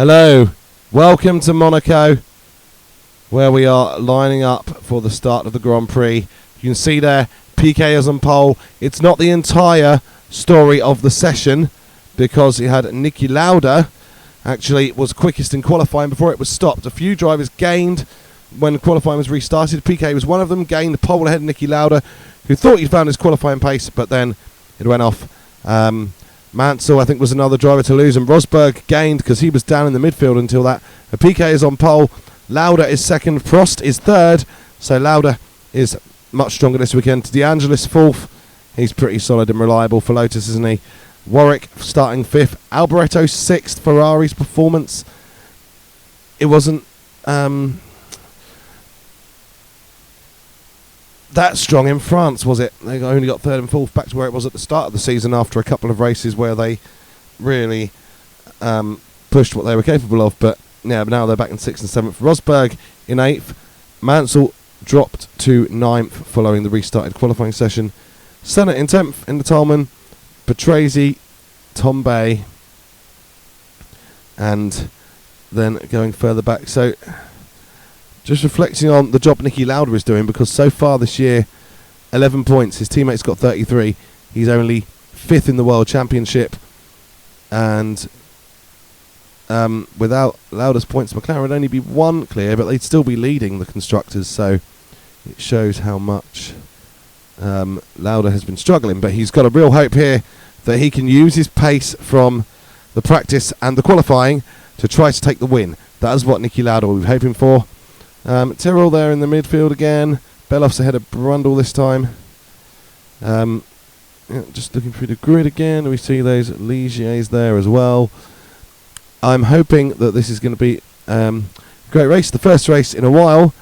Hello, welcome to Monaco, where we are lining up for the start of the Grand Prix. You can see there, Piquet is on pole. It's not the entire story of the session, because he had Nikilauda actually was quickest in qualifying before it was stopped. A few drivers gained when qualifying was restarted. Piquet was one of them, gained the pole ahead of Nikilauda, who thought he'd found his qualifying pace, but then it went off. Mansell, I think, was another driver to lose, and Rosberg gained because he was down in the midfield until that. Piquet is on pole, Lauda is second, Prost is third, so Lauda is much stronger this weekend. De Angelis fourth, he's pretty solid and reliable for Lotus, isn't he? Warwick starting fifth, Alboreto sixth. Ferrari's performance, it wasn't that strong in France, was it? They only got third and fourth, back to where it was at the start of the season after a couple of races where they really pushed what they were capable of. But yeah, now they're back in sixth and seventh. Rosberg in eighth. Mansell dropped to ninth following the restarted qualifying session. Senna in 10th in the Tolman. Patrese, Tombe, and then going further back. So just reflecting on the job Nikilauda is doing, because so far this year, 11 points. His teammates got 33. He's only fifth in the World Championship. And without Lauda's points, McLaren would only be one clear, but they'd still be leading the constructors. So it shows how much Lauda has been struggling. But he's got a real hope here that he can use his pace from the practice and the qualifying to try to take the win. That is what Nikilauda will be hoping for. Tyrrell there in the midfield again. Beloff's ahead of Brundle this time. Just looking through the grid again, we see those Ligiers there as well. I'm hoping that this is going to be a great race, the first race in a while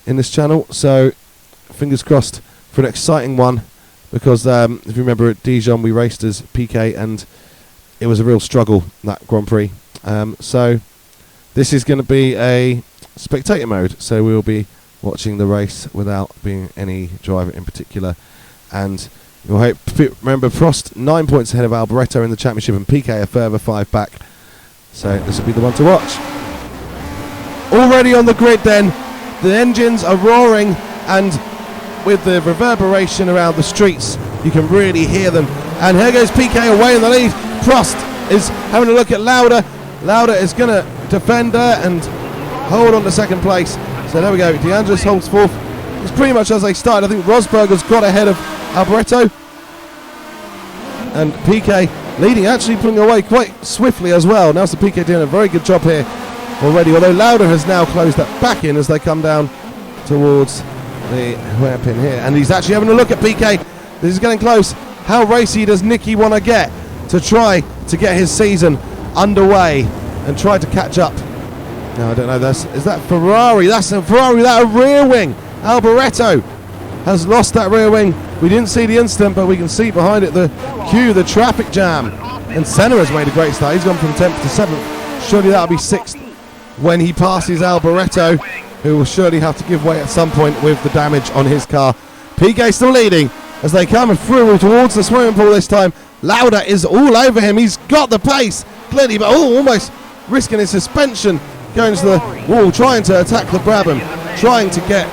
in this channel, so fingers crossed for an exciting one, because if you remember at Dijon we raced as Piquet and it was a real struggle, that Grand Prix. So this is going to be a spectator mode, so we'll be watching the race without being any driver in particular. And you'll hope, remember, Prost 9 points ahead of Alboreto in the championship, and Piquet a further 5 back, so this will be the one to watch. Already on the grid then, the engines are roaring, and with the reverberation around the streets you can really hear them. And here goes Piquet away in the lead. Prost is having a look at Lauda. Lauda is going to defend her and hold on to second place. So there we go, De Angelis holds fourth. It's pretty much as they started. I think Rosberg has got ahead of Alboreto, and Piquet leading, actually pulling away quite swiftly as well. Nelson Piquet doing a very good job here already, although Lauda has now closed that back in as they come down towards the hairpin here. And he's actually having a look at Piquet. This is getting close. How racy does Nicky want to get to try to get his season underway and try to catch up? No, I don't know. Is that Ferrari? That's a Ferrari without a rear wing. Alboreto has lost that rear wing. We didn't see the incident, but we can see behind it the queue, the traffic jam. And Senna has made a great start. He's gone from 10th to 7th. Surely that'll be 6th when he passes Alboreto, who will surely have to give way at some point with the damage on his car. Piquet still leading as they come through towards the swimming pool this time. Lauda is all over him. He's got the pace, clearly, but almost risking his suspension. Going to the wall, trying to attack the Brabham, trying to get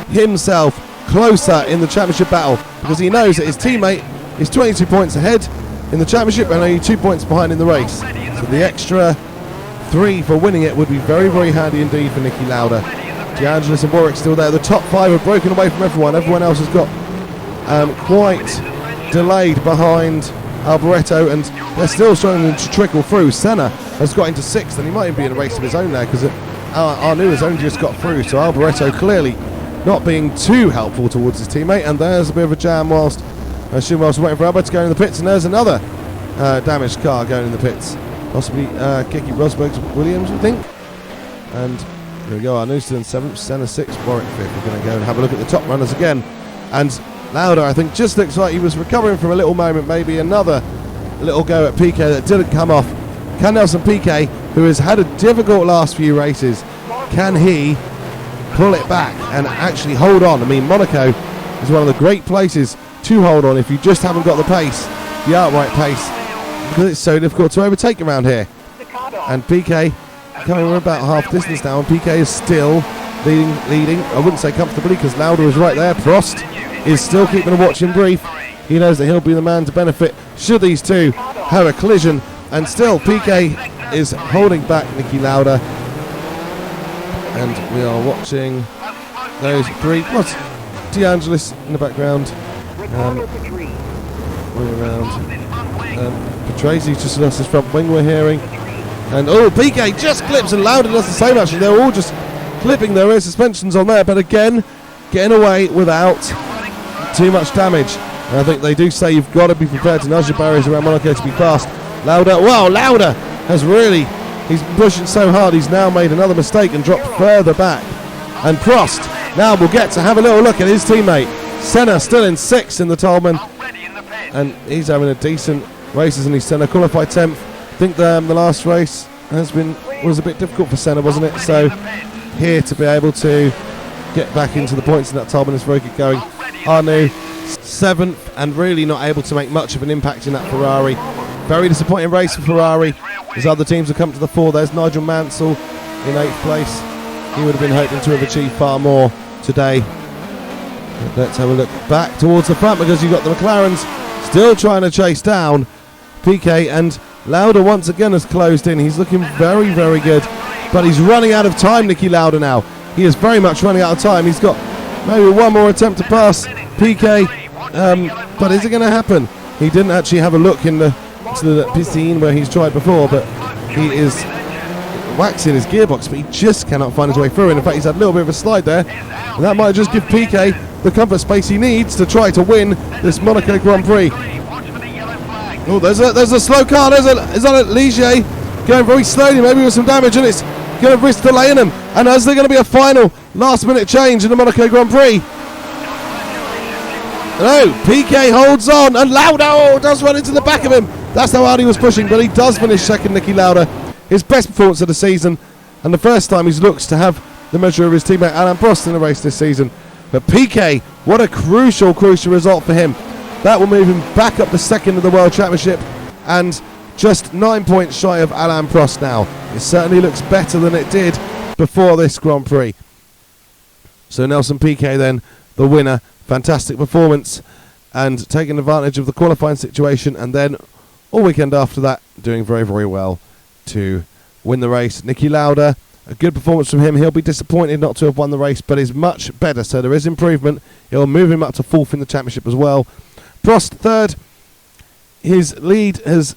himself closer in the championship battle, because he knows that his teammate is 22 points ahead in the championship and only 2 points behind in the race. So the extra 3 for winning it would be very, very handy indeed for Nikilauda. De Angelis and Warwick still there. The top 5 have broken away from everyone. Everyone else has got quite delayed behind Alboreto, and they're still struggling to trickle through. Senna has got into 6th, and he might even be in a race of his own there, because Arnoux has only just got through. So Alboreto clearly not being too helpful towards his teammate, and there's a bit of a jam whilst Schumacher's waiting for Alboreto to go in the pits, and there's another damaged car going in the pits, possibly Keke Rosberg's Williams, I think. And there we go, Arnoux still in 7th, Senna 6th, Warwick 5th. We're going to go and have a look at the top runners again, and Lauda, I think, just looks like he was recovering from a little moment, maybe another little go at Piquet that didn't come off. Can Nelson Piquet, who has had a difficult last few races, can he pull it back and actually hold on? I mean, Monaco is one of the great places to hold on if you just haven't got the pace, the outright pace, because it's so difficult to overtake around here. And Piquet coming about half distance now, and Piquet is still leading. I wouldn't say comfortably, because Lauda is right there. Prost is still keeping a watching brief. He knows that he'll be the man to benefit should these two have a collision, and still Piquet is holding back Nikilauda, and we are watching those three plus De in the background. Way around. Patrese just lost his front wing, we're hearing. And Piquet just clips, and Lauda does the same actually. They're all just clipping their rear suspensions on there, but again, getting away without too much damage. And I think they do say you've got to be prepared to nudge the barriers around Monaco to be fast. Lauda has really, he's pushing so hard, he's now made another mistake and dropped further back. And Prost now will get to have a little look at his teammate. Senna still in 6th in the Tolman, and he's having a decent race, and he's Senna qualified 10th. I think the last race was a bit difficult for Senna, wasn't it? So here to be able to get back into the points in that Tolman is very good going. Arnoux 7th, and really not able to make much of an impact in that Ferrari. Very disappointing race for Ferrari, as other teams have come to the fore. There's Nigelmansell in 8th place. He would have been hoping to have achieved far more today. But let's have a look back towards the front, because you've got the McLarens still trying to chase down Piquet, and Lauda once again has closed in. He's looking very, very good, but he's running out of time, Nikilauda now. He is very much running out of time. He's got maybe one more attempt to pass Piquet, but is it going to happen? He didn't actually have a look to the piscine where he's tried before, but he is waxing his gearbox, but he just cannot find his way through. And in fact, he's had a little bit of a slide there, and that might just give Piquet the comfort space he needs to try to win this Monaco Grand Prix. There's a slow car. Is that Ligier going very slowly, maybe with some damage, and it's going to risk delaying him. And is there going to be a final last-minute change in the Monaco Grand Prix? No, Piquet holds on, and Lauda does run into the back of him. That's how hard he was pushing, but he does finish second, Nikilauda. His best performance of the season, and the first time he looks to have the measure of his teammate Alainprost in the race this season. But Piquet, what a crucial result for him. That will move him back up to second of the World Championship, and just 9 points shy of Alainprost now. It certainly looks better than it did before this Grand Prix. So Nelson Piquet then, the winner. Fantastic performance, and taking advantage of the qualifying situation, and then all weekend after that doing very, very well to win the race. Nikilauda, a good performance from him. He'll be disappointed not to have won the race, but is much better, so there is improvement. It'll move him up to 4th in the championship as well. Prost 3rd. His lead has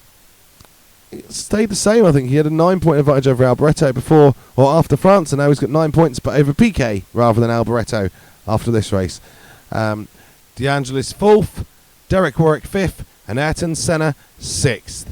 stayed the same. I think he had a 9-point advantage over Alboreto before or after France, and now he's got 9 points, but over Piquet rather than Alboreto after this race. De Angelis 4th, Derek Warwick 5th, and Ayrtonsenna 6th.